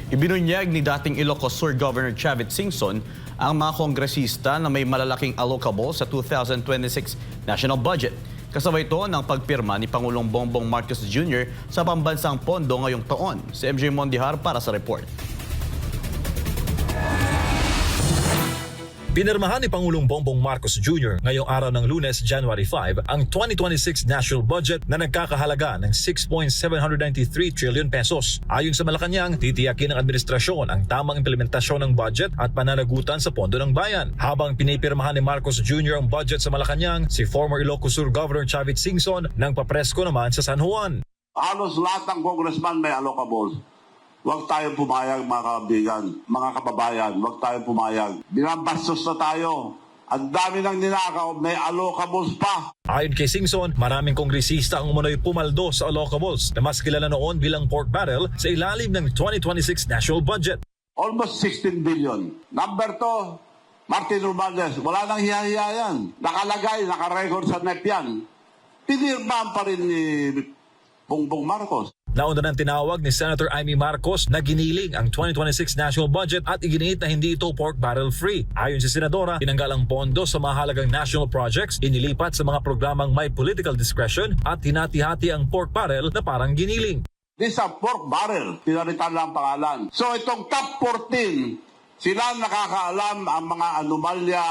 Ibinunyag ni dating Ilocos Sur Governor Chavit Singson ang mga kongresista na may malalaking allocable sa 2026 national budget. Kasabay ito ng pagpirma ni Pangulong Bongbong Marcos Jr. sa pambansang pondo ngayong taon. Si MJ Mondihar para sa report. Pinirmahan ni Pangulong Bongbong Marcos Jr. ngayong araw ng Lunes, January 5, ang 2026 national budget na nagkakahalaga ng 6.793 trillion pesos. Ayon sa Malacanang, titiyakin ng administrasyon ang tamang implementasyon ng budget at pananagutan sa pondo ng bayan. Habang pinipirmahan ni Marcos Jr. ang budget sa Malacanang, si former Ilocos Sur Governor Chavit Singson nang papresko naman sa San Juan. Halos lahat ng congressman may allocables. Huwag tayong pumayag mga kaibigan, mga kababayan, huwag tayong pumayag. Binabastos na tayo. Ang dami ng ninakaw, may allocables pa. Ayon kay Singson, maraming kongresista ang umano'y pumaldo sa allocables na mas kilala noon bilang pork barrel sa ilalim ng 2026 national budget. Almost 16 billion. Number 2, Martin Romualdez, wala nang hiya-hiya yan. Nakalagay, nakarecord sa NEP yan. Pinirmahan pa rin ni Bongbong Marcos. Nauna nang tinawag ni Senator Amy Marcos na giniling ang 2026 national budget at iginiit na hindi ito pork barrel free. Ayon sa Senadora, tinanggal ang pondo sa mahalagang national projects, inilipat sa mga programang may political discretion at hinati-hati ang pork barrel na parang giniling. This is a pork barrel. Pinalitan lang pangalan. So itong top 14, sila nakakaalam ang mga anomalya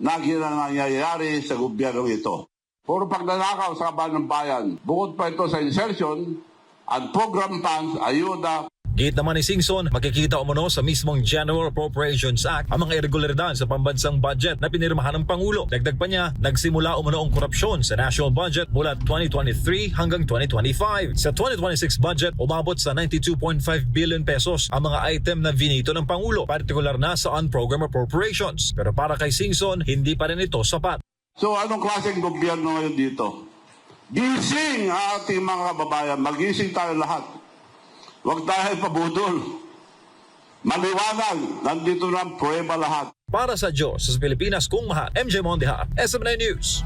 na nangyayari sa gobyerno ito. Puro pagnanakaw sa kaban ng bayan. Bukod pa ito sa insertion, ang program funds, ayuda. Gate naman ni Singson, makikita umano sa mismong General Appropriations Act ang mga irregularidad sa pambansang budget na pinirmahan ng Pangulo. Dagdag pa niya, nagsimula umano ang korupsyon sa national budget mula 2023 hanggang 2025. Sa 2026 budget, umabot sa 92.5 billion pesos ang mga item na vinito ng Pangulo, partikular na sa on-program appropriations. Pero para kay Singson, hindi pa rin ito sapat. So anong klaseng gobyerno ngayon dito? Gising ang ating mga kababayan. Magising tayo lahat. Huwag tayo pabudol. Maliwanag. Nandito na ang prueba lahat. Para sa Diyos, sa Pilipinas, kung maha, MJ Mondihar, SM9 News.